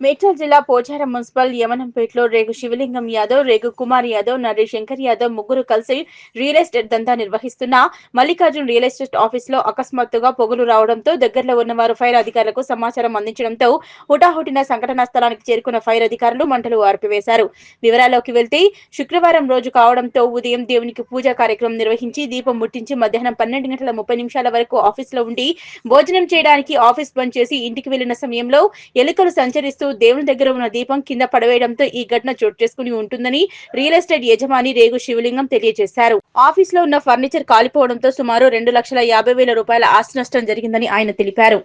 మేడ్చల్ జిల్లా పోచారం మున్సిపల్ యమనంపేటలో రేగు శివలింగం యాదవ్, రేగు కుమార్ యాదవ్, నర్రి శంకర్ యాదవ్ ముగ్గురు కలిసి రియల్ ఎస్టేట్ దందా నిర్వహిస్తున్న మల్లికార్జున్ రియల్ ఎస్టేట్ ఆఫీస్ లో అకస్మాత్తుగా పొగలు రావడంతో దగ్గరలో ఉన్నవారు ఫైర్ అధికారులకు సమాచారం అందించడంతో హుటాహుటిన సంఘటనా స్థలానికి చేరుకున్న ఫైర్ అధికారులు మంటలు ఆర్పివేశారు. వివరాల్లోకి వెళ్తే శుక్రవారం రోజు కావడంతో ఉదయం దేవునికి పూజా కార్యక్రమం నిర్వహించి దీపం ముట్టించి మధ్యాహ్నం 12:30 వరకు ఆఫీస్ లో ఉండి భోజనం చేయడానికి ఆఫీస్ బంద్ చేసి ఇంటికి వెళ్లిన సమయంలో ఎలుకలు సంచరిస్తూ దేవుని దగ్గర ఉన్న దీపం కింద పడవేయడంతో ఈ ఘటన చోటు చేసుకుని ఉంటుందని రియల్ ఎస్టేట్ యజమాని రేగు శివలింగం తెలియజేశారు. ఆఫీస్ లో ఉన్న ఫర్నిచర్ కాలిపోవడంతో సుమారు 2,50,000 రూపాయల ఆస్తి నష్టం జరిగిందని ఆయన తెలిపారు.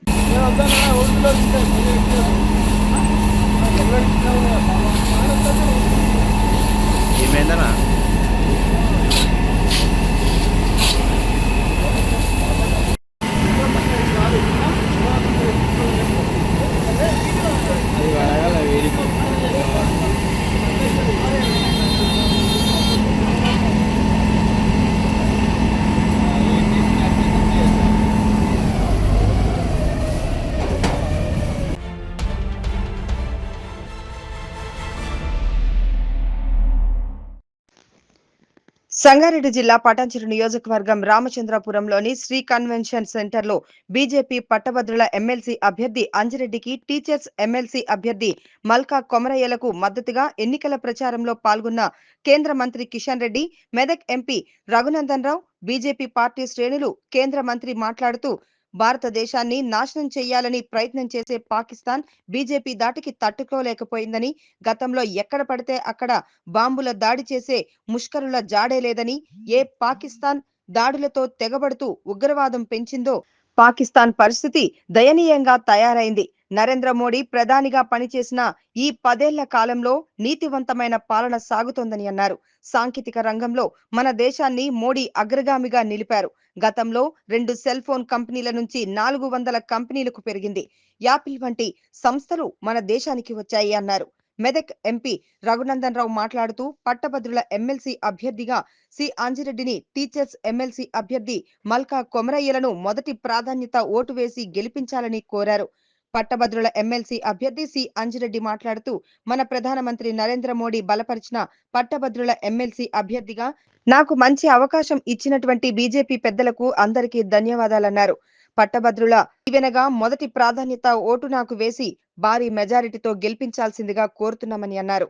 సంగారెడ్డి జిల్లా పటాన్చెరు నియోజకవర్గం రామచంద్రపురంలోని శ్రీ కన్వెన్షన్ సెంటర్లో బీజేపీ పట్టభద్రుల ఎమ్మెల్సీ అభ్యర్థి అంజిరెడ్డికి టీచర్స్ ఎమ్మెల్సీ అభ్యర్థి మల్కా కొమరయ్యలకు మద్దతుగా ఎన్నికల ప్రచారంలో పాల్గొన్న కేంద్ర మంత్రి Kishan Reddy, Medak MP Raghunandan Rao, BJP party శ్రేణులు కేంద్ర మంత్రి మాట్లాడుతూ భారతదేశాన్ని నాశనం చేయాలని ప్రయత్నం చేసే పాకిస్తాన్ బీజేపీ దాటికి తట్టుకోలేకపోయిందని, గతంలో ఎక్కడ పడితే అక్కడ బాంబుల దాడి చేసే ముష్కరుల జాడే లేదని, ఏ పాకిస్తాన్ దాడులతో తెగబడుతూ ఉగ్రవాదం పెంచిందో పాకిస్తాన్ పరిస్థితి దయనీయంగా తయారైంది. నరేంద్ర మోడీ ప్రధానిగా పనిచేసిన ఈ 10 ఏళ్ల కాలంలో నీతివంతమైన పాలన సాగుతోందని అన్నారు. సాంకేతిక రంగంలో మన దేశాన్ని మోడీ అగ్రగామిగా నిలిపారు. గతంలో 2 సెల్ ఫోన్ కంపెనీల నుంచి 400 కంపెనీలకు పెరిగింది. యాపిల్ వంటి సంస్థలు మన దేశానికి వచ్చాయి అన్నారు. మెదక్ ఎంపీ రఘునందన్ రావు మాట్లాడుతూ పట్టభద్రుల ఎమ్మెల్సీ అభ్యర్థిగా సి అంజిరెడ్డిని, టీచర్స్ ఎమ్మెల్సీ అభ్యర్థి మల్కా కొమరయ్యలను మొదటి ప్రాధాన్యత ఓటు వేసి గెలిపించాలని కోరారు. పట్టభద్రుల ఎమ్మెల్సీ అభ్యర్థి సి అంజిరెడ్డి మాట్లాడుతూ మన ప్రధానమంత్రి నరేంద్ర మోడీ బలపరిచిన పట్టభద్రుల ఎమ్మెల్సీ అభ్యర్థిగా నాకు మంచి అవకాశం ఇచ్చినటువంటి బీజేపీ పెద్దలకు అందరికీ ధన్యవాదాలన్నారు. పట్టభద్రుల దీవెనగా మొదటి ప్రాధాన్యత ఓటు నాకు వేసి భారీ మెజారిటీతో గెలిపించాల్సిందిగా కోరుతున్నామని అన్నారు.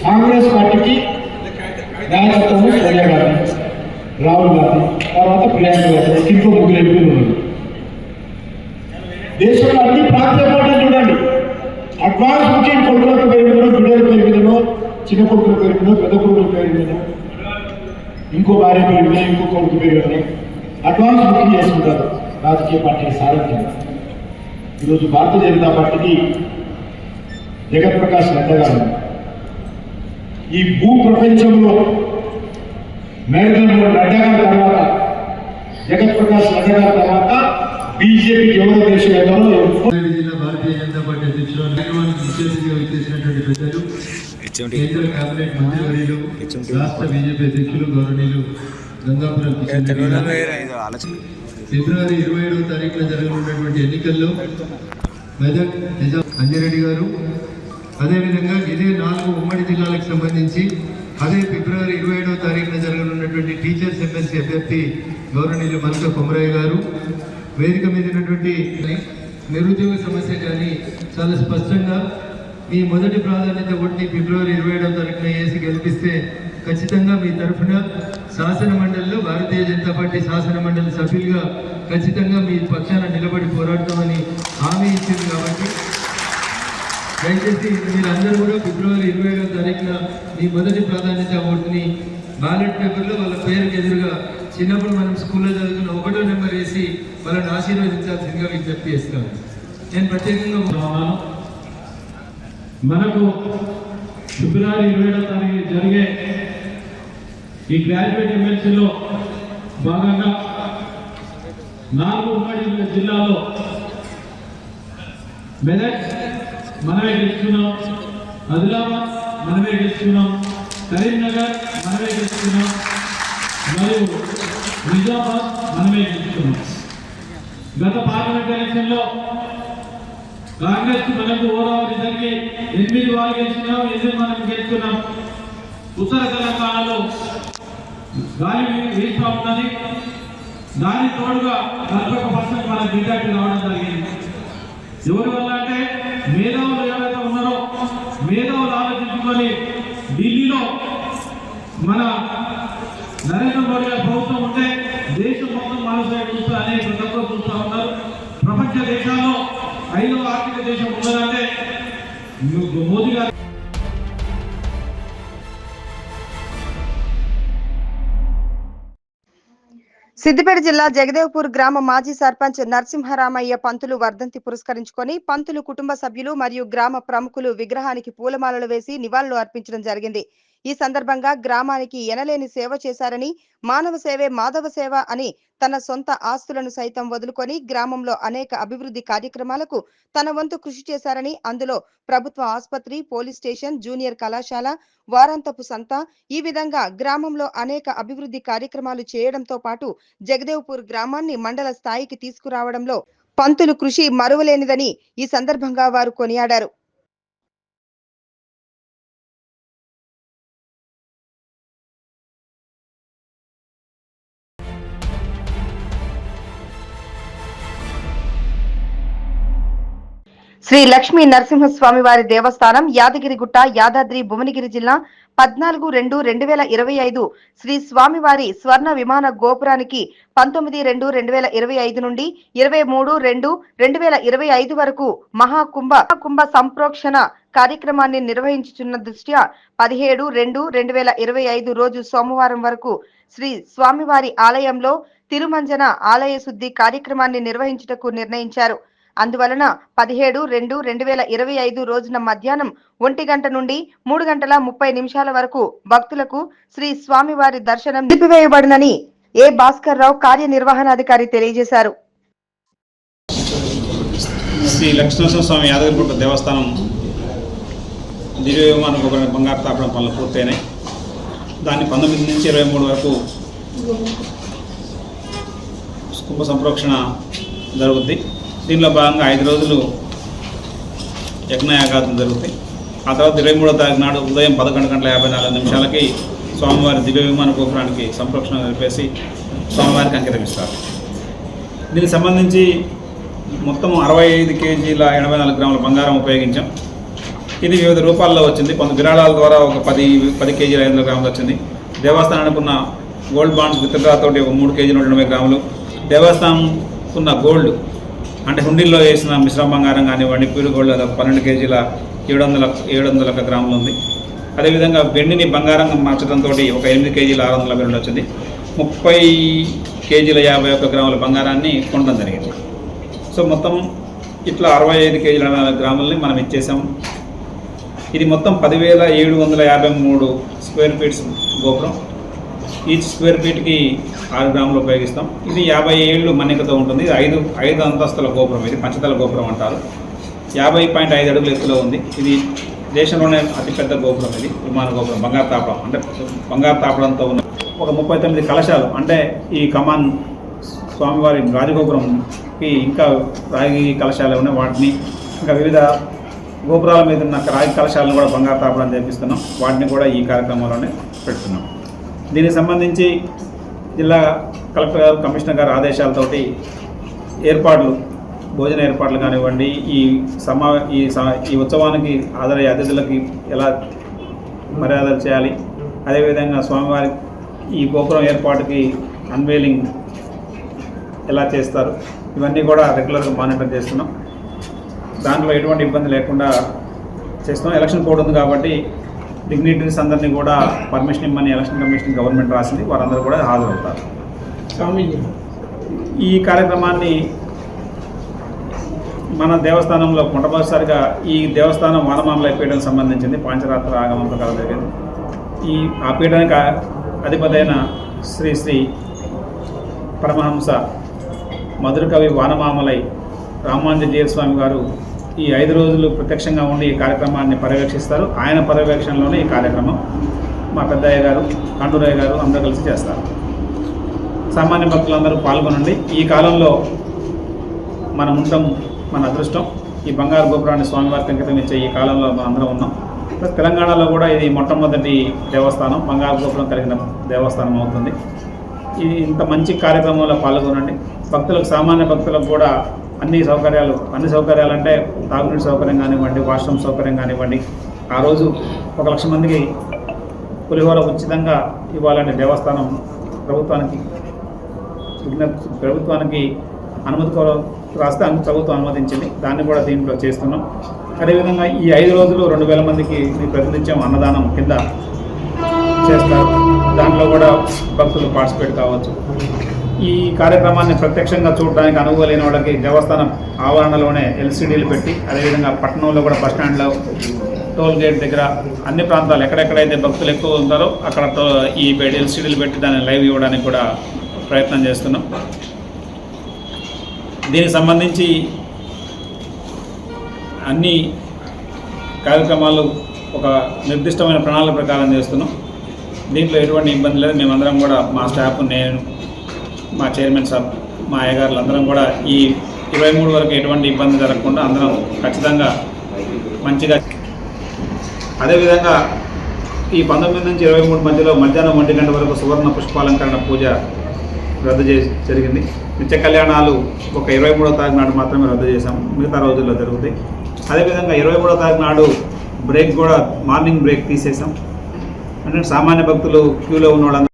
కాంగ్రెస్ పార్టీకి నాయకత్వం సోనియా గాంధీ, రాహుల్ గాంధీ, తర్వాత ప్రియాంక గాంధీ, ఇంకో ముగ్గురు ఎంపీలు ఉన్నారు. దేశంలో అన్ని ప్రాంతీయ పార్టీలు చూడండి, అడ్వాన్స్ బుకింగ్ కొడుకులకు పెరిగినో, బిడ్డలు పెరిగినో, చిన్న కొడుకులు పెరిగినో, పెద్ద కొడుకులు పెరిగినో, ఇంకో భార్య పెరిగినా, ఇంకో కొడుకు పెరిగినో అడ్వాన్స్ బుకింగ్ చేసుకుంటారు రాజకీయ పార్టీల సారథ్యం. ఈరోజు భారతీయ జనతా పార్టీకి జగత్ ప్రకాష్ నడ్డా గారు ఈ భూ ప్రపంచంలో నరేంద్ర మోడీ నడ్డా గారి తర్వాత, జగత్ ప్రకాష్ నడ్డా గారి తర్వాత బీజేపీ యువత దేశంలో జిల్లా భారతీయ జనతా పార్టీ అధ్యక్షులు విశేషంగా విచ్చేసినటువంటి పెద్దలు, కేంద్ర కేబినెట్ మంత్రివర్యులు, రాష్ట్ర బీజేపీ అధ్యక్షులు గౌరవనీయులు గంగాపురం ఫిబ్రవరి 27వ తారీఖున జరగనున్నటువంటి ఎన్నికల్లో మెదక్ అంజిరెడ్డి గారు, అదేవిధంగా ఇదే 4 ఉమ్మడి జిల్లాలకు సంబంధించి అదే ఫిబ్రవరి 27వ తారీఖున జరగనున్నటువంటి టీచర్స్ ఎమ్మెల్సీ అభ్యర్థి గౌరవనీయులు మల్కా కొమరయ్య గారు, వేదిక మీద ఉన్నటువంటి నిరుద్యోగ సమస్య కానీ చాలా స్పష్టంగా మీ మొదటి ప్రాధాన్యత ఓటుని ఫిబ్రవరి 27వ తారీఖున వేసి గెలిపిస్తే ఖచ్చితంగా మీ తరఫున శాసన మండలిలో భారతీయ జనతా పార్టీ శాసన మండలి సభ్యులుగా ఖచ్చితంగా మీ పక్షాన నిలబడి పోరాడతామని హామీ ఇచ్చింది. కాబట్టి దయచేసి మీరందరూ కూడా ఫిబ్రవరి 27వ తారీఖున మీ మొదటి ప్రాధాన్యత ఓటుని బ్యాలెట్ పేపర్లో వాళ్ళ పేరుకి ఎదురుగా చిన్నప్పుడు మనం స్కూల్లో చదువుకున్న 1వ నెంబర్ వేసి వాళ్ళని ఆశీర్వదించాల్సిందిగా విజ్ఞప్తి చేస్తాను. నేను ప్రత్యేకంగా మనకు ఫిబ్రవరి 27వ తారీఖు జరిగే ఈ గ్రాడ్యుయేట్ ఎమ్మెల్సీలో భాగంగా 4 ఉమ్మడి జిల్లాలో మెదక్ మనమే గెలుచుకున్నాం, ఆదిలాబాద్ మనమే గెలుచుకున్నాం, కరీంనగర్ మనమే గెలుచుకున్నాం, మరియు నిజామాబాద్ మనమే గెలుచుకున్నాం. గత పార్లమెంట్ ఎలక్షన్లో కాంగ్రెస్ మనకు ఓరావరి జరిగి 8 వాళ్ళు గెలిచినాం, 8 మనం గెలుచుకున్నాం. ఉత్తర తెలంగాణలో గాలి వీస్తూ ఉన్నది. దాని తోడుగా 41% మన మెజార్టీ రావడం జరిగింది. ఎవరి వల్ల అంటే మేధావులు ఎవరైతే ఉన్నారో మేధావులు ఆలోచించుకొని ఢిల్లీలో మన నరేంద్ర మోడీ గారి ప్రభుత్వం ఉంటే దేశం మొత్తం మన సైడ్ చూస్తూ అనేక తక్కువ చూస్తూ ఉన్నారు. ప్రపంచ దేశాల్లో 5వ ఆర్థిక దేశం ఉన్నదంటే మోదీ గారు. సిద్దిపేట జిల్లా జగదేవ్పూర్ గ్రామ మాజీ సర్పంచ్ నరసింహరామయ్య పంతులు వర్ధంతి పురస్కరించుకొని పంతులు కుటుంబ సభ్యులు మరియు గ్రామ ప్రముఖులు విగ్రహానికి పూలమాలలు వేసి నివాళులు అర్పించడం జరిగింది. ఈ సందర్భంగా గ్రామానికి ఎనలేని సేవ చేశారని, మానవ సేవే మాధవ సేవ అని తన సొంత ఆస్తులను సైతం వదులుకొని గ్రామంలో అనేక అభివృద్ధి కార్యక్రమాలకు తన వంతు కృషి చేశారని, అందులో ప్రభుత్వ ఆసుపత్రి, పోలీస్ స్టేషన్, జూనియర్ కళాశాల, వారాంతపు సంత, ఈ విధంగా గ్రామంలో అనేక అభివృద్ధి కార్యక్రమాలు చేయడంతో పాటు జగదేవ్పూర్ గ్రామాన్ని మండల స్థాయికి తీసుకురావడంలో పంతులు కృషి మరువలేనిదని ఈ సందర్భంగా వారు కొనియాడారు. శ్రీ లక్ష్మీ నరసింహస్వామి వారి దేవస్థానం యాదగిరిగుట్ట, యాదాద్రి భువనగిరి జిల్లా 14/2/2025 శ్రీ స్వామివారి స్వర్ణ విమాన గోపురానికి 19/2/2025 నుండి 23/2/2025 వరకు మహాకుంభ సంప్రోక్షణ కార్యక్రమాన్ని నిర్వహించుచున్న దృష్ట్యా 17/2/2025 రోజు సోమవారం వరకు శ్రీ స్వామివారి ఆలయంలో తిరుమంజన ఆలయ శుద్ధి కార్యక్రమాన్ని నిర్వహించుటకు నిర్ణయించారు. అందువలన 17/2/2025 రోజున మధ్యాహ్నం 1 గంట నుండి 3:30 వరకు భక్తులకు శ్రీ స్వామివారి దర్శనం నిలిపివేయబడునని ఏ భాస్కర్ రావు కార్యనిర్వహణాధికారి తెలియజేశారు. శ్రీ లక్ష్మీనరసింహస్వామి యాదగిరిగుట్ట దేవస్థానం దివ్య విమాన గోపురం బంగారు తాపడం పనులు పూర్తయినాయి. దాన్ని 19 నుంచి 23 వరకు కుంభ సంప్రోక్షణ జరుగుద్ది. దీనిలో భాగంగా 5 రోజులు యజ్ఞయాగాదులు జరుగుతాయి. ఆ తర్వాత 23వ తారీఖు నాడు ఉదయం 11:54 స్వామివారి దివ్య విమాన గోపురానికి సంప్రోక్షణ జరిపేసి స్వామివారికి అంకితం ఇస్తారు. దీనికి సంబంధించి మొత్తం 65 కేజీల 84 గ్రాముల బంగారం ఉపయోగించాం. ఇది వివిధ రూపాల్లో వచ్చింది. కొంత విరాళాల ద్వారా ఒక 10 కేజీల 500 గ్రాములు వచ్చింది. దేవస్థానానికి ఉన్న గోల్డ్ బాండ్స్ విత్డ్రా తోటి ఒక 3 కేజీల 180 గ్రాములు, దేవస్థానం ఉన్న గోల్డ్ అంటే హుండీల్లో వేసిన మిశ్రమ బంగారం కానివ్వండి, ప్యూర్ గోల్డ్ 12 కేజీల 700 గ్రాములు ఉంది. అదేవిధంగా వెండిని బంగారంగా మార్చడంతో ఒక 8 కేజీల 600 వచ్చింది. 30 కేజీల 51 గ్రాముల బంగారాన్ని కొనడం జరిగింది. సో మొత్తం ఇట్లా 65 కేజీల 4 గ్రాములని మనం ఇచ్చేసాం. ఇది మొత్తం 10,753 స్క్వేర్ ఫీట్స్ గోపురం. ఈచ్ స్క్వేర్ ఫీట్కి 6 గ్రాములు ఉపయోగిస్తాం. ఇది 50 ఏళ్ళు మన్నికతో ఉంటుంది. ఇది 5 అంతస్తుల గోపురం. ఇది పంచతల గోపురం అంటారు. 50.5 అడుగుల ఎత్తులో ఉంది. ఇది దేశంలోనే అతిపెద్ద గోపురం. ఇది విమాన గోపురం బంగారు తాపడం అంటే బంగారు తాపడంతో ఉన్న ఒక 39 కలశాలు అంటే ఈ కమాన్ స్వామివారి రాజగోపురంకి ఇంకా రాగి కలశాలు ఉన్నాయి. వాటిని ఇంకా వివిధ గోపురాల మీద ఉన్న రాగి కలశాలను కూడా బంగారు తాపడం చేపిస్తున్నాం. వాటిని కూడా ఈ కార్యక్రమంలోనే పెడుతున్నాం. దీనికి సంబంధించి జిల్లా కలెక్టర్ గారు, కమిషనర్ గారు ఆదేశాలతోటి ఏర్పాట్లు, భోజన ఏర్పాట్లు కానివ్వండి, ఈ ఉత్సవానికి హాజరయ్యే అతిథులకి ఎలా మర్యాదలు చేయాలి, అదేవిధంగా స్వామివారి ఈ గోపురం ఏర్పాటుకి అన్వేలింగ్ ఎలా చేస్తారు, ఇవన్నీ కూడా రెగ్యులర్గా మానిటర్ చేస్తున్నాం. దాంట్లో ఎటువంటి ఇబ్బంది లేకుండా చేస్తున్నాం. ఎలక్షన్ కోడ్ ఉంది కాబట్టి డిగ్నిటరీస్ అందరినీ కూడా పర్మిషన్ ఇమ్మని ఎలక్షన్ కమిషన్ గవర్నమెంట్ రాసింది. వారందరూ కూడా హాజరవుతారు. ఈ కార్యక్రమాన్ని మన దేవస్థానంలో మొట్టమొదటిసారిగా ఈ దేవస్థానం వానమామల పీఠానికి సంబంధించింది. పాంచరాత్ర ఆగమం ప్రకారం జరిగింది. ఆ పీఠానికి అధిపతి అయిన శ్రీ శ్రీ పరమహంస మధురకవి వానమామలై రామాంజనేయ స్వామి గారు ఈ 5 రోజులు ప్రత్యక్షంగా ఉండి ఈ కార్యక్రమాన్ని పర్యవేక్షిస్తారు. ఆయన పర్యవేక్షణలోనే ఈ కార్యక్రమం మా పెద్దయ్య గారు, కండూరయ్య గారు అందరూ కలిసి చేస్తారు. సామాన్య భక్తులందరూ పాల్గొనండి. ఈ కాలంలో మనం ఉండటం మన అదృష్టం. ఈ బంగారు గోపురాన్ని స్వామివారికి అంకితం ఇచ్చే ఈ కాలంలో మనం అందరం ఉన్నాం. తెలంగాణలో కూడా ఇది మొట్టమొదటి దేవస్థానం, బంగారు గోపురం కలిగిన దేవస్థానం అవుతుంది. ఇది ఇంత మంచి కార్యక్రమంలో పాల్గొనండి. భక్తులకు, సామాన్య భక్తులకు కూడా అన్ని సౌకర్యాలు అంటే తాగునీటి సౌకర్యం కానివ్వండి, వాష్రూమ్ సౌకర్యం కానివ్వండి. ఆ రోజు 1,00,000 మందికి పులిహోర ఉచితంగా ఇవ్వాలని దేవస్థానం ప్రభుత్వానికి అనుమతి రాస్తే ప్రభుత్వం అనుమతించింది. దాన్ని కూడా దీంట్లో చేస్తున్నాం. అదేవిధంగా ఈ 5 రోజులు 2,000 మందికి ప్రతినిత్యం అన్నదానం కింద చేస్తారు. దాంట్లో కూడా భక్తులు పార్టిసిపేట్ కావచ్చు. ఈ కార్యక్రమాన్ని ప్రత్యక్షంగా చూడడానికి అనుభవం లేని వాళ్ళకి దేవస్థానం ఆవరణలోనే ఎల్సీడీలు పెట్టి, అదేవిధంగా పట్టణంలో కూడా బస్టాండ్లో, టోల్ గేట్ దగ్గర, అన్ని ప్రాంతాలు ఎక్కడెక్కడైతే భక్తులు ఎక్కువ ఉంటారో అక్కడ ఈ ఎల్సీడీలు పెట్టి దాన్ని లైవ్ ఇవ్వడానికి కూడా ప్రయత్నం చేస్తున్నాం. దీనికి సంబంధించి అన్ని కార్యక్రమాలు ఒక నిర్దిష్టమైన ప్రణాళిక ప్రకారం చేస్తున్నాం. దీంట్లో ఎటువంటి ఇబ్బంది లేదు. మేమందరం కూడా, మా స్టాఫ్, నేను, మా చైర్మన్ సాబ్, మా అయ్యగారులు అందరం కూడా ఈ 23 వరకు ఎటువంటి ఇబ్బంది జరగకుండా అందరం ఖచ్చితంగా మంచిగా. అదేవిధంగా ఈ 19 నుంచి 23 మధ్యలో మధ్యాహ్నం 1 గంట వరకు సువర్ణ పుష్పాలంకరణ పూజ రద్దు జరిగింది. నిత్య కళ్యాణాలు ఒక 23వ తారీఖు నాడు మాత్రమే రద్దు చేశాం. మిగతా రోజుల్లో జరుగుతాయి. అదేవిధంగా 23వ తారీఖు నాడు బ్రేక్ కూడా, మార్నింగ్ బ్రేక్ తీసేసాం. అంటే సామాన్య భక్తులు క్యూలో ఉన్న వాళ్ళందరూ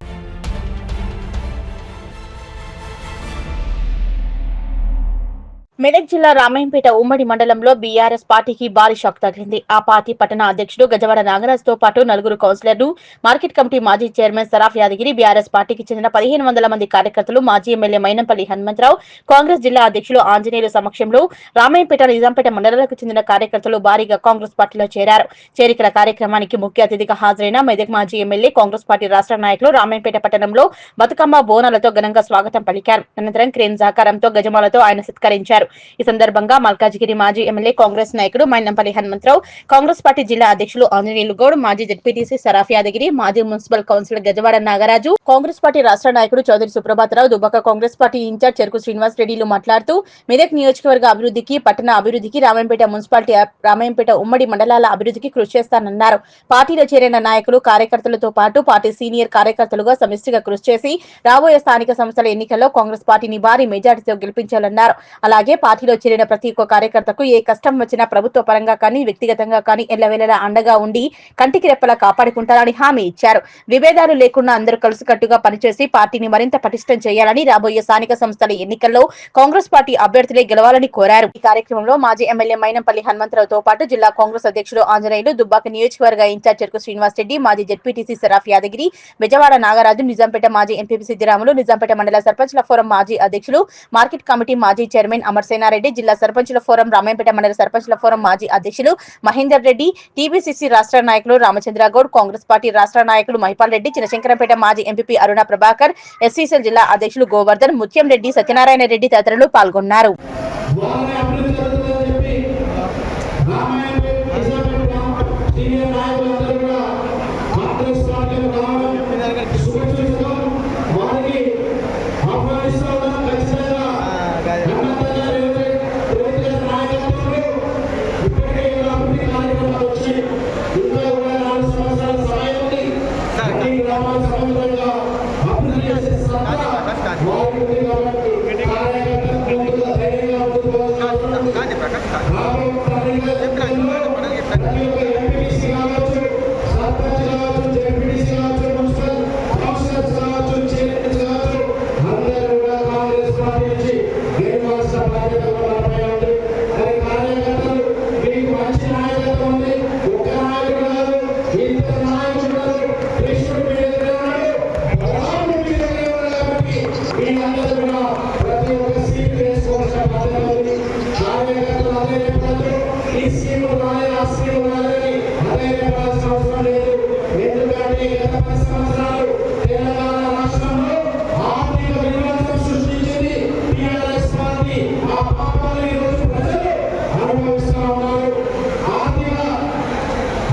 మెదక్ జిల్లా రామాయంపేట ఉమ్మడి మండలంలో బీఆర్ఎస్ పార్టీకి భారీ షాక్ తగిలింది. ఆ పార్టీ పట్టణ అధ్యక్షుడు గజవాడ నాగరాజ్ తో పాటు 4 కౌన్సిలర్లు, మార్కెట్ కమిటీ మాజీ చైర్మన్ సరాఫ్ యాదగిరి, బీఆర్ఎస్ పార్టీకి చెందిన 1,500 మంది కార్యకర్తలు, మాజీ ఎమ్మెల్యే మైనంపల్లి హనుమంతరావు, కాంగ్రెస్ జిల్లా అధ్యక్షులు ఆంజనేయులు సమక్షంలో రామాయంపేట, నిజాంపేట మండలాలకు చెందిన కార్యకర్తలు భారీగా కాంగ్రెస్ పార్టీలో చేరారు. చేరికల కార్యక్రమానికి ముఖ్య అతిథిగా హాజరైన మెదక్ మాజీ ఎమ్మెల్యే, కాంగ్రెస్ పార్టీ రాష్ట్ర నాయకులు రామాయంపేట పట్టణంలో బతుకమ్మ బోనాలతో ఘనంగా స్వాగతం పలికారు. అనంతరం క్రేన్ సహకారంతో గజమాలతో ఆయన సత్కరించారు. ఈ సందర్భంగా మల్కాజిగిరి మాజీ ఎమ్మెల్యే, కాంగ్రెస్ నాయకుడు మైనంపల్లి హనుమంతరావు, కాంగ్రెస్ పార్టీ జిల్లా అధ్యక్షులు ఆంజనేయులు గౌడ్, మాజీ జెడ్పీటీసీ సరాఫ్ యాదగిరి, మాజీ municipal councillor Gajawada Nagaraju, Congress party రాష్ట్ర నాయకుడు చౌదరి సుప్రభాతరావు, దుబ్బాక కాంగ్రెస్ పార్టీ ఇన్ఛార్జ్ చెరుకు శ్రీనివాస్ రెడ్డిలు మాట్లాడుతూ మెదక్ నియోజకవర్గ అభివృద్ధికి, పట్టణ అభివృద్ధికి, రామాయంపేట మున్సిపాలిటీ, రామాయంపేట ఉమ్మడి మండలాల అభివృద్ధికి కృషి చేస్తానన్నారు. పార్టీలో చేరిన నాయకులు, కార్యకర్తలతో పాటు పార్టీ సీనియర్ కార్యకర్తలుగా సమిష్టిగా కృషి చేసి రాబోయే స్థానిక సంస్థల ఎన్నికల్లో కాంగ్రెస్ పార్టీని భారీ మెజార్టీతో గెలిపించాలన్నారు. అలాగే పార్టీలో చేరిన ప్రతి ఒక్క కార్యకర్తకు ఏ కష్టం వచ్చినా ప్రభుత్వ పరంగా కానీ, వ్యక్తిగతంగా కానీ ఎల్లవేళలా అండగా ఉండి కంటికి రెప్పలా కాపాడుకుంటారని హామీ ఇచ్చారు. విభేదాలు లేకుండా అందరూ కలిసికట్టుగా పనిచేసి పార్టీని మరింత పటిష్టం చేయాలని, రాబోయే స్థానిక సంస్థల ఎన్నికల్లో కాంగ్రెస్ పార్టీ అభ్యర్థులే గెలవాలని కోరారు. ఈ కార్యక్రమంలో మాజీ ఎమ్మెల్యే మైనంపల్లి హనుమంతరావుతో పాటు జిల్లా కాంగ్రెస్ అధ్యక్షుడు ఆంజనేయులు, దుబ్బాక నియోజకవర్గ ఇన్ఛార్జ్ చెరుకు శ్రీనివాస్ రెడ్డి, మాజీ జెడ్పీటీసీ సరాఫ్ యాదగిరి, బెజవాడ నాగరాజు, నిజాంపేట మాజీ ఎంపీపీ సిద్దిరాములు, నిజాంపేట మండల సర్పంచ్ల ఫోరం మాజీ అధ్యక్షులు, మార్కెట్ కమిటీ మాజీ చైర్మన్ అమర్ సేనారెడ్డి, జిల్లా సర్పంచుల ఫోరం, రామాయంపేట మండల సర్పంచుల ఫోరం మాజీ అధ్యక్షులు మహేందర్ రెడ్డి, టీబీసీసీ రాష్ట్ర నాయకులు రామచంద్ర గౌడ్, కాంగ్రెస్ పార్టీ రాష్ట్ర నాయకులు మహిపాల్ రెడ్డి, చినశంకరంపేట మాజీ ఎంపీ అరుణ ప్రభాకర్, ఎస్సీసీఎల్ జిల్లా అధ్యక్షులు గోవర్ధన్, ముత్యం రెడ్డి, సత్యనారాయణ రెడ్డి తదితరులు పాల్గొన్నారు.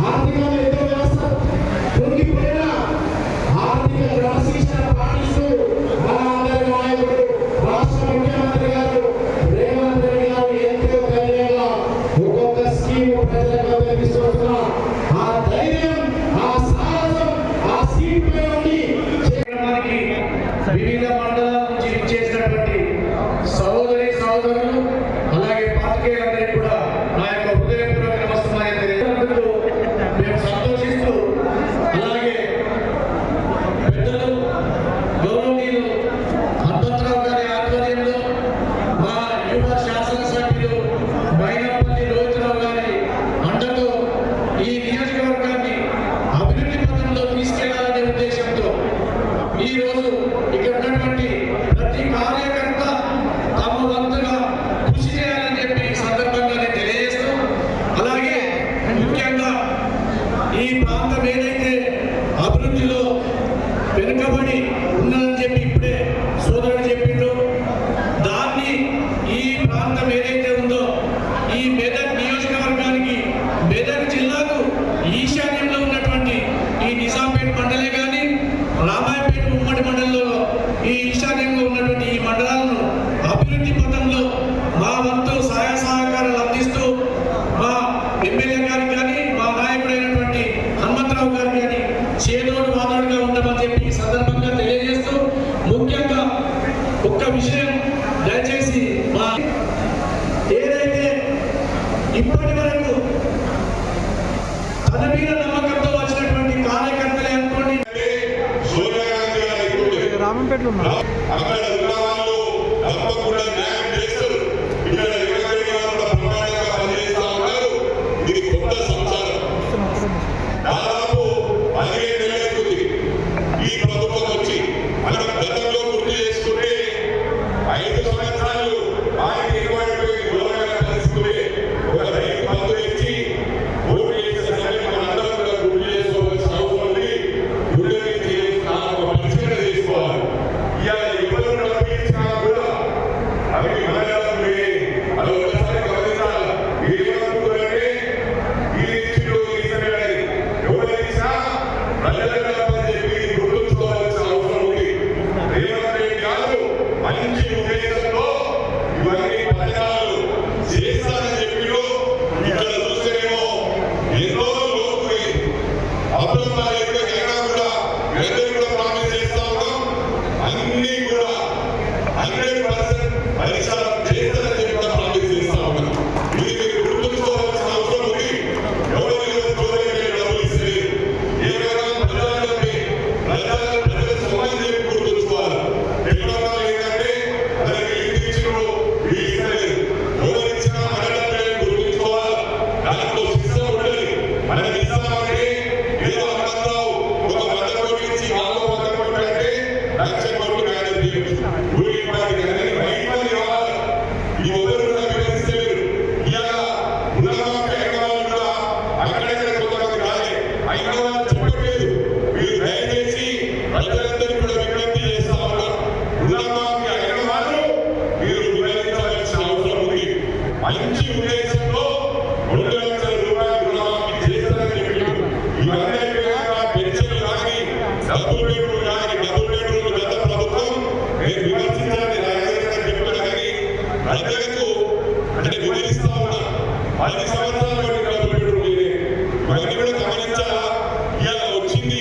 ఆర్థిక వ్యవస్థ నాయకత్వాన్ని తీసుకొస్తున్నా. ఆ ధైర్యం, ఆ సాహసం, ఆ సీట్ పై ఉండి చేయడానికి వివిధ మండలాల నుంచి ఇచ్చేసినటువంటి సహోదరి సహోదరులు అలాగే పాత్రికేయులందరికీ కూడా నా యొక్క హృదయపూర్వక నమస్కారాలు తెలియజేస్తున్నందుకు మేము సంతోషిస్తూ, అలాగే పెద్దలు గౌరవనీయులు హనుమంతరావు గారి ఆధ్వర్యంలో మా యువ శాసనసభ్యులు మైనపల్లి రోహితరావు గారి అండతో ఈ నియోజకవర్గాన్ని అభివృద్ధి పథంలో తీసుకెళ్లాలనే ఉద్దేశంతో ఈ రోజు ఇక్కడ ఉన్నటువంటి ప్రతి కార్యకర్త తమ వంతుగా కృషి చేయాలని చెప్పి ఈ సందర్భంగా నేను తెలియజేస్తూ, అలాగే ముఖ్యంగా ఈ ప్రాంతం ఏదైతే అభివృద్ధిలో వెనుకబడి ఉన్నదని చెప్పి ఇప్పుడే సోదరుడు చెప్పిండు, దాన్ని ఈ ప్రాంతం ఏదైతే ఉందో ఈ మెదక్ నియోజకవర్గానికి, మెదక్ జిల్లాకు ఈశాన్యంలో ఉన్నటువంటి ఈ నిజాంపేట మండలే కానీ రామాయపేట ఉమ్మడి మండలంలో ఈ ఈశాన్యంలో ఉన్నటువంటి ఈ మండలాలను అభివృద్ధి పథంలో మా వంతు సహాయ సహకారాలు అందిస్తూ మా ఎమ్మెల్యే గారికి కానీ మా నాయకుడైనటువంటి హనుమంతరావు గారికి కానీ చేదోడు వాదోడుగా ఉంటామని చెప్పి ఈ సందర్భంగా తెలియజేస్తూ, ముఖ్యంగా ఒక్క విషయం దయచేసి మా ఏదైతే ఇప్పటి వరకు తన మీద నమ్మకంతో వచ్చినటువంటి కార్యకర్తలే అనుకోండి, అక్కడ ఉన్న వాళ్ళు తప్పకుండా న్యాయం చేస్తారు. ఇక్కడ ప్రమాణంగా పనిచేస్తా ఉన్నారు. ఇది కొత్త సంసారం. దాదాపు 15 నెలలవుతుంది ఈ ప్రభుత్వం వచ్చి. మనం గతంలో గుర్తు చేసుకుంటే 5 సంవత్సరాలు ఆయనకి ఇవ్వడానికి గొడవైన పరిస్థితులే. ఒక రైతు బంధు ఇచ్చి ఓటు చేసిన సమయం మనందరం కూడా గుర్తు చేసుకోవాల్సిన అవసరం ఉంది. గుర్తు ఒక పరిశీలన చేసుకోవాలి. ఇవాళ ఎవరు నడిపించినా కూడా అవి మనమే అది ఒకసారి గమనించాలి. ఏమనుకుంటారంటే ఈ ఇచ్చిండు ఎవరైనా ప్రజలకు చెప్పి గుర్తుంచుకోవాల్సిన అవసరం ఉంది. రేవంత్ రెడ్డి గారు మంచి ఉద్దేశంతో ఇవన్నీ పథకాలు చేస్తానని చెప్పిలో ఇక్కడ చూస్తేనేమో ఎన్నో లోపు అబద్ధాలు ఎక్కడికైనా కూడా అందరూ కూడా ప్రామిస్ చేస్తా ఉన్నాం. అన్ని కూడా 100% పరిసరం చేస్తానని చెప్పి కూడా ప్రామిస్ చేస్తా ఉన్నాం. ఇది మీరు గుర్తుంచుకోవాల్సిన అవసరం ఉంది. ఎవరైనా డబ్బులు ఇస్తలేదు. ఏమైనా ప్రజల సమాజం చెప్పి గుర్తుంచుకోవాలి. ఎప్పుడన్నా ఏంటంటే అతనికి ఇంటి ఇచ్చినప్పుడు వీళ్ళు ఇస్తలేదు. ఎవరు ఇచ్చినా మన డబ్బులు గుర్తుంచుకోవాలి. దాంట్లో సిస్టమ్ ఉండదు. మనకి ఇస్తామంటే ఏదో అనంతరావు ఒక 100 కోట్లు ఇచ్చి 400 కోట్లు అంటే 1,00,000 కోట్లు కాదు. ఊరికి రైతులు కావాలి. ఈ ఒకరు కూడా వివరిస్తలేరు. ఇవాళ ఉన్నమాపి అయిన వాళ్ళు కూడా అక్కడెక్కడ కొంతమంది కాలే అయిన వాళ్ళు చెప్పట్లేదు. మీరు దయచేసి ప్రజలందరికీ కూడా విజ్ఞప్తి చేస్తా ఉన్నారు. ఉన్నమాపి అయిన వాళ్ళు మీరు వివరించాల్సిన అవసరం ఉంది. మంచి ఉద్దేశంలో 2 లక్షల రూపాయలు రుణమాఫీ చేస్తారని చెప్పారు. ఇవన్నీ పెన్షన్లు కానీ డబ్బులు పెట్టుకుని కానీ డబ్బులు పెట్టుకుని గత ప్రభుత్వం నేను విమర్శించాలని రాజకీయంగా చెప్పాను. కానీ ప్రజలకు అంటే వివరిస్తా ఉన్నా 10 సంవత్సరాల పాటు డబ్బులు పెట్టుకుని ఇవన్నీ కూడా గమనించాలా. ఇవాళ వచ్చింది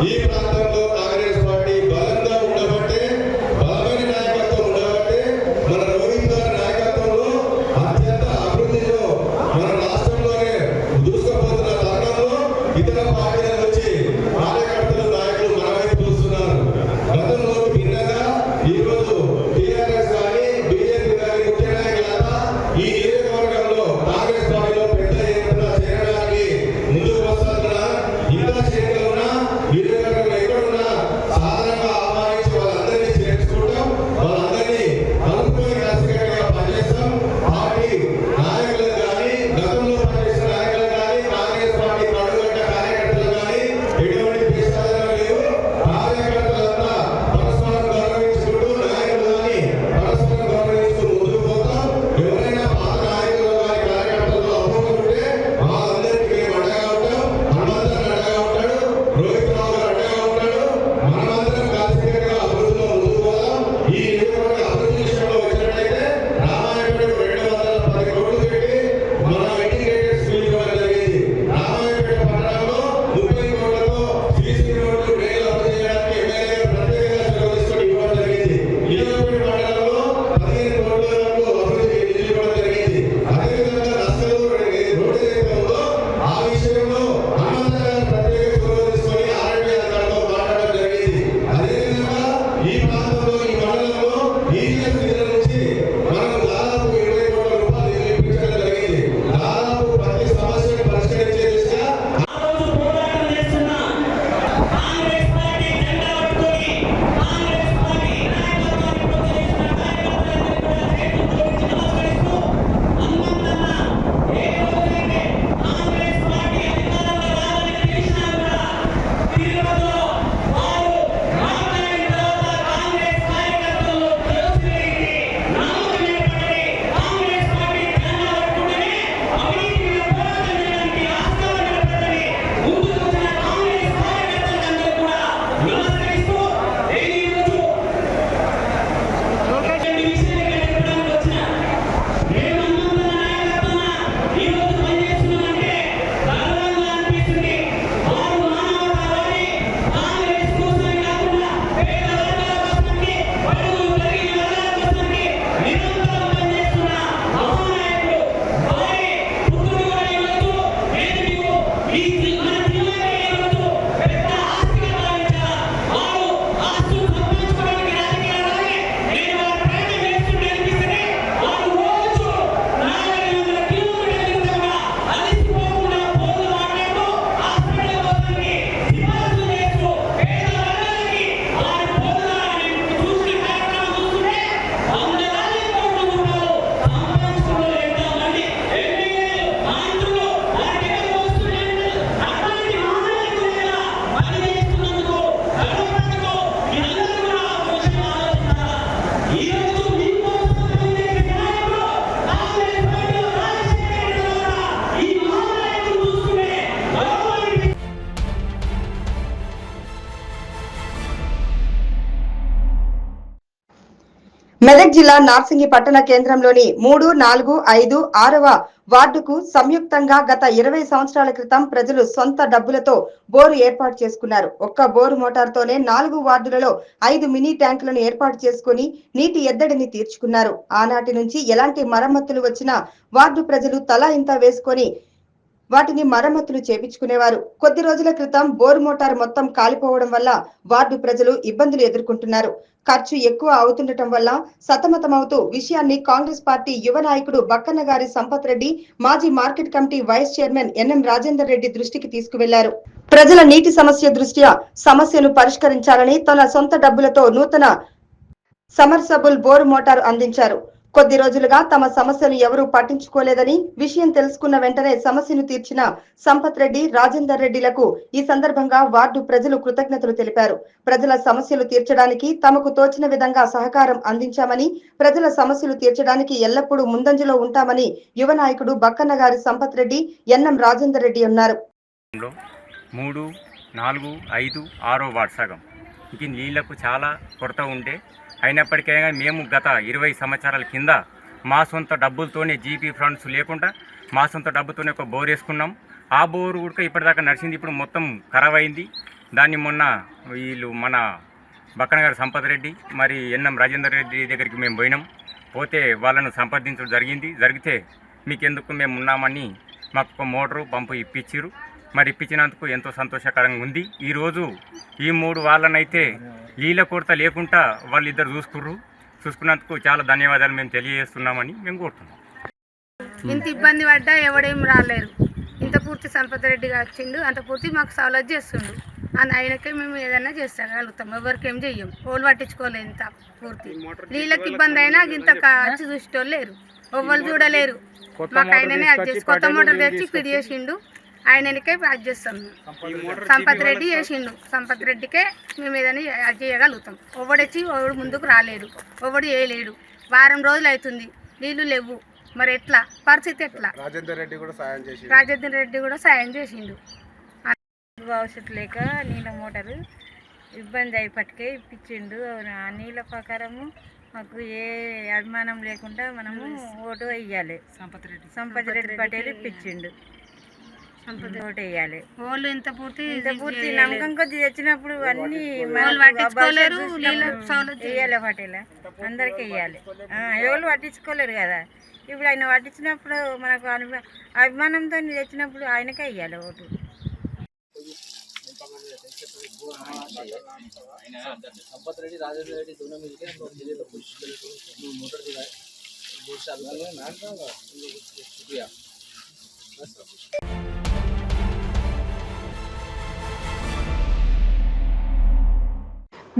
ఈ ప్రాంతంలో కాంగ్రెస్ పార్టీ బలంగా ఉండబట్టే, బలమైన నాయకత్వం ఉండబట్టే మన రోహిత్ గారి నాయకత్వంలో అత్యంత అభివృద్ధిలో మన రాష్ట్రంలోనే దూసుకుపోతున్న తరుణంలో ఇతర పార్టీల నుంచి కార్యకర్తలు నాయకులు మన వైపు చూస్తున్నారు. గతంలో భిన్నంగా ఈరోజు టీఆర్ఎస్ కానీ బీజేపీ కానీ ముఖ్య నాయకులంతా ఈ నియోజకవర్గంలో కాంగ్రెస్ పార్టీలో పెద్ద ఎత్తున చేరడానికి ముందుకు వస్తున్నా. ఇంకా చేరుకున్నా నియోజకవర్గంలో ఎక్కడున్నా సాధారణంగా ఆహ్వానించి వాళ్ళందరినీ చేర్చుకుంటాం. వాళ్ళందరినీ కలుపుకొని కలిసికట్టుగా పనిచేస్తాం. పార్టీ నాయకులు కానీ గతంలో పనిచేసిన నాయకులు కానీ కాంగ్రెస్ పార్టీ నడుగట్ట కార్యకర్తలు కానీ మెదక్ జిల్లా నార్సింగి పట్టణ కేంద్రంలోని 3, 4, 5, 6వ వార్డుకు సంయుక్తంగా గత 20 సంవత్సరాల క్రితం ప్రజలు సొంత డబ్బులతో బోరు ఏర్పాటు చేసుకున్నారు. ఒక్క బోరు మోటార్తోనే 4 వార్డులలో 5 మినీ ట్యాంకులను ఏర్పాటు చేసుకుని నీటి ఎద్దడిని తీర్చుకున్నారు. ఆనాటి నుంచి ఎలాంటి మరమ్మతులు వచ్చినా వార్డు ప్రజలు తలా ఇంత వేసుకొని వాటిని మరమ్మతులు చేపించుకునేవారు. కొద్ది రోజుల క్రితం బోరు మోటార్ మొత్తం కాలిపోవడం వల్ల వార్డు ప్రజలు ఇబ్బందులు ఎదుర్కొంటున్నారు. ఖర్చు ఎక్కువ అవుతుండటం వల్ల సతమతమవుతూ విషయాన్ని కాంగ్రెస్ పార్టీ యువ నాయకుడు బక్కన్న గారి సంపత్ రెడ్డి, మాజీ market committee vice chairman NM Rajender Reddy దృష్టికి తీసుకువెళ్లారు. ప్రజల నీటి సమస్య దృష్ట్యా సమస్యను పరిష్కరించాలని తన సొంత డబ్బులతో నూతన సమర్సబుల్ బోరు మోటారు అందించారు. కొద్ది రోజులుగా తమ సమస్యను ఎవరూ పట్టించుకోలేదని, విషయం తెలుసుకున్న వెంటనే సమస్యను తీర్చిన సంపత్ రెడ్డి, రాజేందర్ రెడ్డిలకు ఈ సందర్భంగా వార్డు ప్రజలు కృతజ్ఞతలు తెలిపారు. ప్రజల సమస్యలు తీర్చడానికి తమకు తోచిన విధంగా సహకారం అందించామని, ప్రజల సమస్యలు తీర్చడానికి ఎల్లప్పుడూ ముందంజలో ఉంటామని యువ నాయకుడు బక్కన్న గారి సంపత్ రెడ్డి, ఎన్ఎం రాజేందర్ రెడ్డి అన్నారు. 3, 4, 5, 6 వార్డు సగం ఇంక నీళ్లకు చాలా కొరత ఉంటే అయినప్పటికైనా మేము గత 20 సంవత్సరాల కింద మా సొంత డబ్బులతోనే జీపీ ఫండ్స్ లేకుండా మా సొంత డబ్బుతోనే ఒక బోర్ వేసుకున్నాం. ఆ బోరు కూడా ఇప్పటిదాకా నడిచింది, ఇప్పుడు మొత్తం ఖరాబ్ అయింది. దాన్ని మొన్న వీళ్ళు మన బక్కన గారు సంపత్ రెడ్డి మరి ఎన్ఎం రాజేందర్ రెడ్డి దగ్గరికి మేము పోయినాం. పోతే వాళ్ళను సంప్రదించడం జరిగితే మీకెందుకు మేము ఉన్నామని మాకు ఒక మోటారు పంపు ఇప్పించారు. మరి ఇప్పించినందుకు ఎంతో సంతోషకరంగా ఉంది. ఈరోజు ఈ 3 వాళ్ళనైతే నీళ్ళ కొరత లేకుండా వాళ్ళిద్దరు చూసుకున్నందుకు చాలా ధన్యవాదాలు మేము తెలియజేస్తున్నామని మేము కోరుతున్నాం. ఇంత ఇబ్బంది పడ్డా ఎవడేం రాలేరు. ఇంత పూర్తి సంపత్ రెడ్డి వచ్చిండు, అంత పూర్తి మాకు సౌలభ్యం చేస్తుండు. ఆయనకే మేము ఏదైనా చేస్తాగలుగుతాం, ఎవరికేం చెయ్యం. ఓళ్ళు పట్టించుకోలేదు. ఇంత పూర్తి నీళ్ళకి ఇబ్బంది అయినా ఇంత వచ్చి చూసేటోళ్ళు లేరు, ఎవ్వరు చూడలేరు. మాకు ఆయననే అది చేసి కొత్త మోటార్ తెచ్చి ఫిట్ చేసిండు. ఆయనకే ప్యాక్ చేస్తాం. సంపత్ రెడ్డి చేసిండు. సంపత్ రెడ్డికే మేము ఏదైనా చేయగలుగుతాం. ఒకడొచ్చి ఒకడు ముందుకు రాలేడు, ఒకడు చేయలేడు. వారం రోజులు అవుతుంది, నీళ్లు లేవు. మరి ఎట్లా పరిస్థితి ఎట్లా? రాజేందర్ రెడ్డి కూడా సాయం చేసిండు. భవిష్యత్తు లేక నీళ్ళ మోటారు ఇబ్బంది అయిపట్టుకే ఇప్పించిండు. ఆ నీళ్ళ ప్రకారము మాకు ఏ అభిమానం లేకుండా మనము ఓటు వేయాలి. సంపత్ రెడ్డి పటేల్ ఇప్పించిండు. ఓటు వేయాలి. వాళ్ళు ఇంత పూర్తి నమ్మకం కొద్ది తెచ్చినప్పుడు అన్ని వేయాలి. పటేల్ అందరికి వేయాలి. ఎవరు పట్టించుకోలేరు కదా. ఇప్పుడు ఆయన పట్టించినప్పుడు మనకు అభిమానంతో తెచ్చినప్పుడు ఆయనకే వేయాలి ఓటు. संपत रेड्डी राजेंद्र रेड्डी दोनों मिलकर हम लोग जिले तो मोटर जो है बहुत साल शुक्रिया।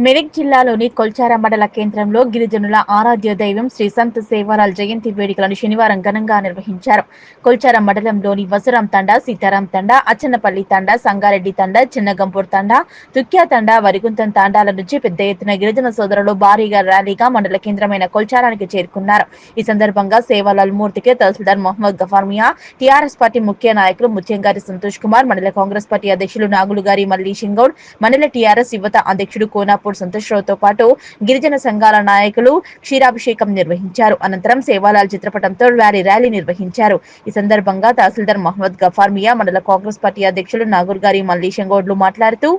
మెదక్ జిల్లాలోని కొల్చారం మండల కేంద్రంలో గిరిజనుల ఆరాధ్య దైవం శ్రీ సంత్ సేవాలాల్ జయంతి వేడుకలను శనివారం ఘనంగా నిర్వహించారు. కొల్చారం మండలంలోని వసురాం తండా, సీతారాం తండా, అచ్చన్నపల్లి తండా, సంగారెడ్డి తండా, చిన్నగంపూర్ తండా, తుక్యా తండా, వరిగుంతం తాండాల నుంచి పెద్ద ఎత్తున గిరిజన సోదరులు భారీగా ర్యాలీగా మండల కేంద్రమైన కొల్చారానికి చేరుకున్నారు. ఈ సందర్భంగా సేవాలాల్ మూర్తికి తహసీల్దార్ మొహమ్మద్ గఫార్ మియా, టీఆర్ఎస్ పార్టీ ముఖ్య నాయకులు ముత్యంగారి సంతోష్ కుమార్, మండల కాంగ్రెస్ పార్టీ అధ్యక్షులు నాగులుగారి మల్లీషింగ్ గౌడ్, మండల టీఆర్ఎస్ యువత అధ్యక్షుడు కోనాపూర్ సంతోష్రావుతో పాటు గిరిజన సంఘాల నాయకులు క్షీరాభిషేకం నిర్వహించారు. అనంతరం సేవాలాల్ చిత్రపటంతో ర్యాలీ నిర్వహించారు. ఈ సందర్భంగా తహసీల్దార్ మహమ్మద్ గఫార్ మియా, మండల కాంగ్రెస్ పార్టీ అధ్యక్షులు నాగులుగారి మల్లీషింగ్ గౌడ్లు మాట్లాడుతూ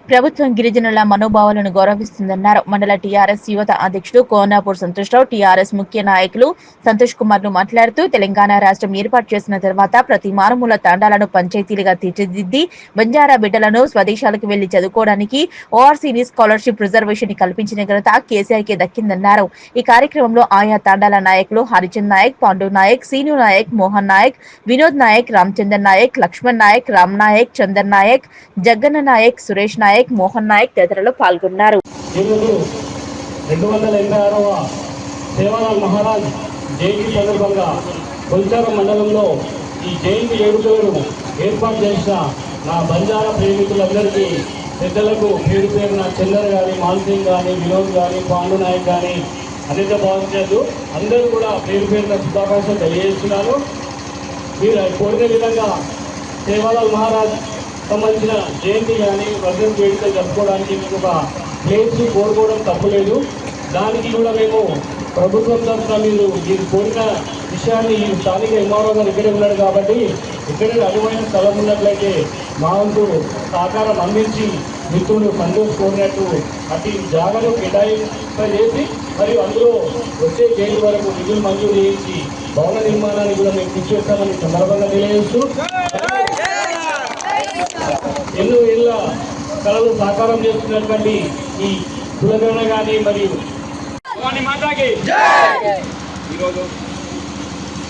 ప్రభుత్వం గిరిజనుల మనోభావాలను గౌరవిస్తుందన్నారు. మండల టీఆర్ఎస్ యువత అధ్యక్షుడు కోనాపూర్ సంతోష్రావు, టీఆర్ఎస్ ముఖ్య నాయకులు సంతోష్ కుమార్లు మాట్లాడుతూ తెలంగాణ రాష్ట్రం ఏర్పాటు చేసిన తర్వాత ప్రతి మారుమూల తాండాలను పంచాయతీలుగా తీర్చిదిద్ది బంజారా బిడ్డలను స్వదేశాలకు వెళ్లి చదువుకోవడానికి ఓఆర్సీని స్కాలర్షిప్ రిజర్వేషన్ కల్పించిన ఘనత కేసీఆర్కే దక్కిందన్నారు. ఈ కార్యక్రమంలో ఆయా తాండాల నాయకులు హరిచంద్ నాయక్, పాండు నాయక్, సీను నాయక్, మోహన్ నాయక్, వినోద్ నాయక్, రామచందర్ నాయక్, లక్ష్మణ్ నాయక్, రామ్ నాయక్, చందర్ నాయక్, జగ్గన్న నాయక్, సురేష్ నాయక్, మోహన్ నాయక్ తదితరులు పాల్గొన్నారు. 286వ సేవాలాల్ మహారాజ్ జయంతి సందర్భంగా కొల్చారం మండలంలో ఈ జయంతి వేడుకలను ఏర్పాటు చేసిన నా బంజారా ప్రేమికులందరికీ, పెద్దలకు పేరు పేరున చందర్ కానీ, మాల్సింగ్ కానీ, వినోద్ కానీ, పాండు నాయక్ కానీ అనేక భావించదు అందరూ కూడా పేరు పేరున శుభాకాంక్షలు తెలియజేస్తున్నాను. మీరు కోరిన విధంగా సేవాలాల్ మహారాజ్ సంబంధించిన జయంతి కానీ వర్ధంతి వేడుకలు జరుపుకోవడానికి మీకు ఒక ప్లేస్ కోరుకోవడం తప్పులేదు. దానికి కూడా మేము ప్రభుత్వం తరఫున మీరు కోరిన విషయాన్ని ఈ స్థానిక ఎంఆర్ఓ గారు ఇక్కడే ఉన్నాడు కాబట్టి ఇక్కడే అనువైన స్థలం ఉన్నట్లయితే మా వంతు సహకారం అందించి మిత్రులు సంతోష్ కోరినట్టు అటు జాగాను కేటాయింపజేసి మరియు అందులో వచ్చే జైలు వరకు నిధులు మంజూరు చేయించి భవన నిర్మాణాన్ని కూడా మేము కృషి చేస్తామని సందర్భంగా తెలియజేస్తూ ఎన్నో ఏళ్ళ కళలు సాకారం చేస్తున్నటువంటి ఈ కులగణ కానీ మరియు మాతాకి ఈరోజు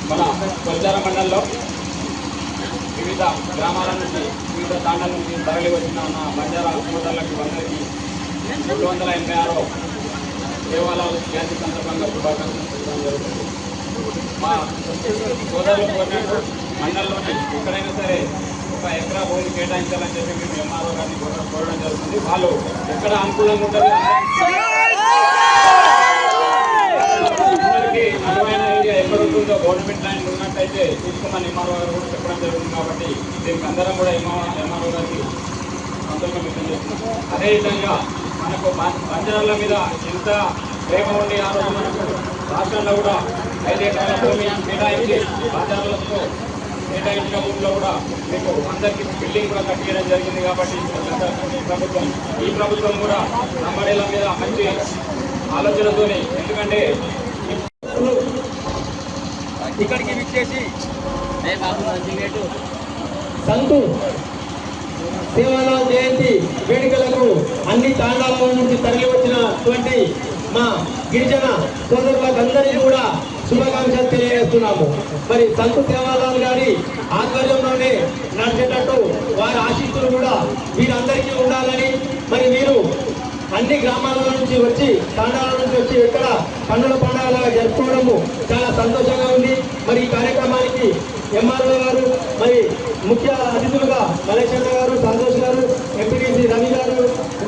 మన కొల్చార మండలంలో వివిధ గ్రామాల నుంచి వివిధ తాండాల నుంచి తరలి వచ్చిన నా బంజారా సోదరులకు అందరికీ 286 దేవాలయాలు జయంతి సందర్భంగా శుభాకాంక్షలు చెప్పడం జరుగుతుంది. మా సోదరులు కోరినట్టు మండలంలోని ఎక్కడైనా సరే 1 ఎకరా భూమి కేటాయించాలని చెప్పి మేము ఎంఆర్ఓ గారిని కోరడం జరుగుతుంది. వాళ్ళు ఎక్కడ అనుకూలంగా ఉంటారు అనువైన ఏరియా ఎక్కడ ఉంటుందో గవర్నమెంట్ ల్యాండ్ ఉన్నట్టయితే తీసుకోమని ఎంఆర్ఓ గారు కూడా చెప్పడం జరుగుతుంది. కాబట్టి దీనికి అందరం కూడా ఎంఆర్ఓ గారికి సంతోషం వ్యక్తం చేస్తున్నాం. అదేవిధంగా మనకు బంజారాల మీద ఎంత ప్రేమ ఉండి ఆ రోజు మనకు రాష్ట్రంలో కూడా 5 ఎకరాల భూమి కేటాయించి బంజారాలతో కేటాయించిన భూమిలో కూడా మీకు అందరికీ బిల్డింగ్ కూడా కట్టించడం జరిగింది. కాబట్టి ఈ ప్రభుత్వం కూడా నమ్మడేల మీద మంచి ఆలోచనతోనే, ఎందుకంటే ఇక్కడికి విచ్చేసి సంతు సేవాలాల్ జయంతి వేడుకలకు అన్ని తాండాల నుంచి తరలి వచ్చినటువంటి మా గిరిజన సోదరులందరికీ కూడా శుభాకాంక్షలు తెలియజేస్తున్నాము. మరి సంతు సేవాలాల్ గారి ఆధ్వర్యంలోనే నడిచేటట్టు వారి ఆశీస్సులు కూడా వీరందరికీ ఉండాలని, మరి వీరు అన్ని గ్రామాల నుంచి వచ్చి తాండాల నుంచి వచ్చి ఇక్కడ పండుగ పండుగలాగా జరుపుకోవడము చాలా సంతోషంగా ఉంది. మరి ఈ కార్యక్రమానికి ఎంఆర్ఓ గారు, మరి ముఖ్య అతిథులుగా మలేషన్న గారు, సంతోష్ గారు, ఎంపీటీసీ రవి గారు,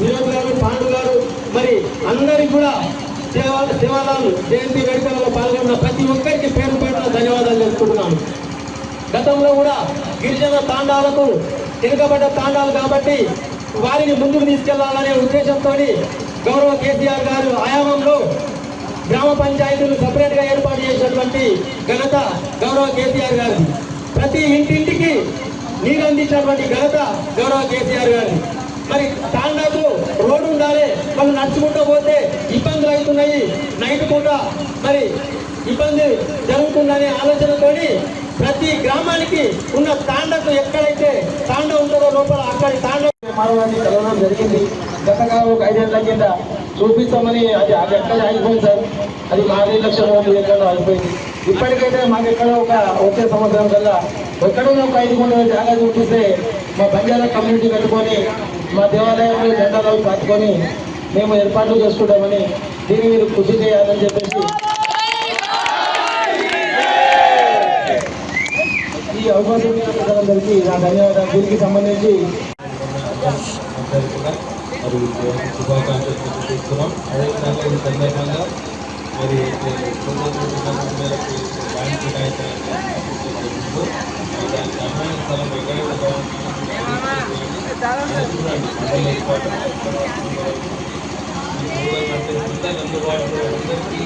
వినోద్ గారు, పాండు గారు, మరి అందరికీ కూడా సేవాలాల్ జయంతి వేడుకలలో పాల్గొన్న ప్రతి ఒక్కరికి పేరు పేరున ధన్యవాదాలు తెలుపుకుంటున్నాను. గతంలో కూడా గిరిజన తాండాలకు వెనుకబడ్డ తాండాలు కాబట్టి వారిని ముందుకు తీసుకెళ్లాలనే ఉద్దేశంతో గౌరవ కేసీఆర్ గారు ఆయామంలో గ్రామ పంచాయతీలు సపరేట్గా ఏర్పాటు చేసినటువంటి ఘనత గౌరవ కేసీఆర్ గారిది. ప్రతి ఇంటింటికి నీరు అందించినటువంటి ఘనత గౌరవ కేసీఆర్ గారిది. మరి తాండాకు రోడ్డు ఉండాలి, వాళ్ళు నడుచుకుంటూ పోతే ఇబ్బందులు అవుతున్నాయి, నైట్ పూట మరి ఇబ్బంది జరుగుతుందనే ఆలోచనతోని ప్రతి గ్రామానికి ఉన్న తాండకు ఎక్కడైతే తాండ ఉంటుందో లోపల అక్కడి తాండ మానవాన్ని కలవడం జరిగింది. గతగా ఒక 5 ఏళ్ల కింద చూపిస్తామని అది ఎక్కడ ఆగిపోయింది సార్. అది మా 5 లక్షల మంది ఎక్కడ ఆగిపోయింది. ఇప్పటికైతే మాకు ఎక్కడ వచ్చే సంవత్సరం కల్లా ఎక్కడో ఒక 5 గుంటల జాగా చూపిస్తే మా బంజారా కమ్యూనిటీ కట్టుకొని మా దేవాలయంలో జెండాలు పట్టుకొని మేము ఏర్పాట్లు చేసుకుంటామని దీన్ని మీరు కృషి చేయాలని చెప్పేసి ఈ అవకాశం ప్రజలందరికీ నా ధన్యవాదాలు. దీనికి సంబంధించి మరి శుభాకాంక్షలు తెలియజేస్తున్నాం. అదేవిధంగా ఈ సందర్భంగా మరి మేరకు ల్యాండ్ కేటాయించాలని దానికి అనువైన స్థలం ఎక్కడైతే అందుబాటులో అందరికీ